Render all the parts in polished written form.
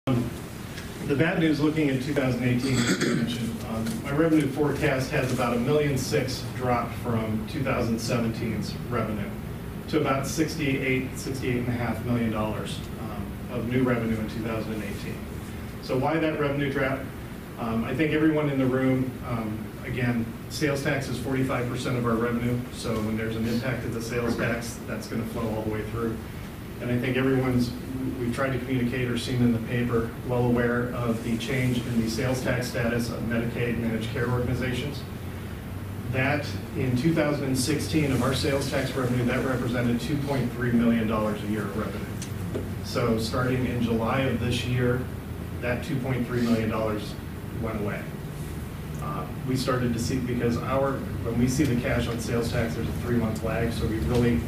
The bad news looking at 2018, as you mentioned, my revenue forecast has about $1.6 million dropped from 2017's revenue to about $68.5 million of new revenue in 2018. So why that revenue drop? I think everyone in the room, again, sales tax is 45% of our revenue, so when there's an impact of the sales tax, that's going to flow all the way through. And I think we've tried to communicate or seen in the paper, well aware of the change in the sales tax status of Medicaid managed care organizations. That, in 2016, of our sales tax revenue, that represented $2.3 million a year of revenue. So starting in July of this year, that $2.3 million went away. We started to see, because when we see the cash on sales tax, there's a 3-month lag, so we really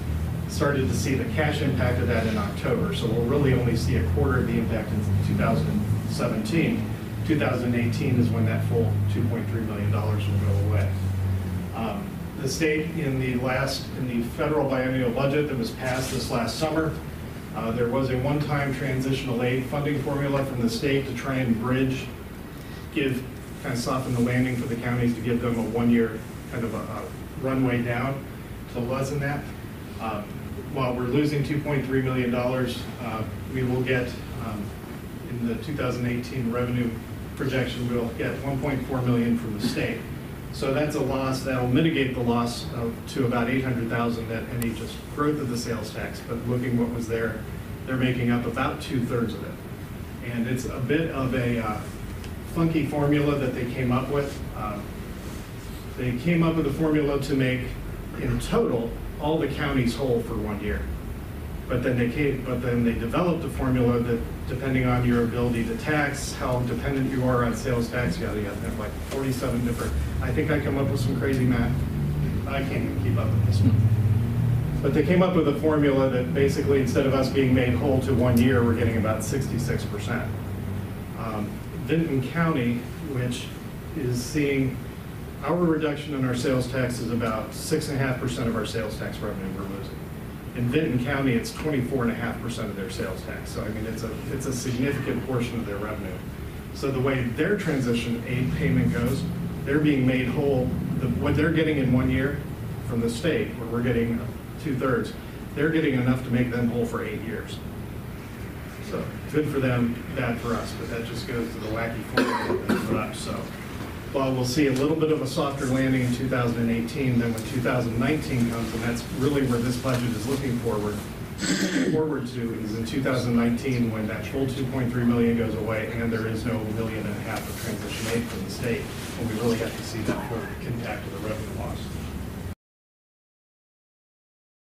started to see the cash impact of that in October. So we'll really only see a quarter of the impact in 2017. 2018 is when that full $2.3 million will go away. The state, in the federal biennial budget that was passed this last summer, there was a one-time transitional aid funding formula from the state to try and bridge, kind of soften the landing for the counties, to give them a 1-year kind of a runway down to lessen that. While we're losing $2.3 million, we will get, in the 2018 revenue projection, we'll get $1.4 million from the state. So that's a loss that'll mitigate the loss to about $800,000 at any just growth of the sales tax. But looking what was there, they're making up about 2/3 of it. And it's a bit of a funky formula that they came up with. They came up with a formula to make, in total, all the counties whole for 1 year. But then they developed a formula that, depending on your ability to tax, how dependent you are on sales tax, yada yada, they have like 47 different. I think I come up with some crazy math. I can't even keep up with this one. But they came up with a formula that basically, instead of us being made whole to 1 year, we're getting about 66%. Vinton County, which is seeing our reduction in our sales tax, is about 6.5% of our sales tax revenue we're losing. In Vinton County, it's 24.5% of their sales tax. So I mean, it's a significant portion of their revenue. So the way their transition aid payment goes, they're being made whole. What they're getting in 1 year from the state, where we're getting 2/3, they're getting enough to make them whole for 8 years. So good for them, bad for us, but that just goes to the wacky formula that they put up. So while we'll see a little bit of a softer landing in 2018, then when 2019 comes, and that's really where this budget is looking forward to, is in 2019, when that full $2.3 million goes away and there is no $1.5 million of transition aid from the state, and we really have to see that full impact of the revenue.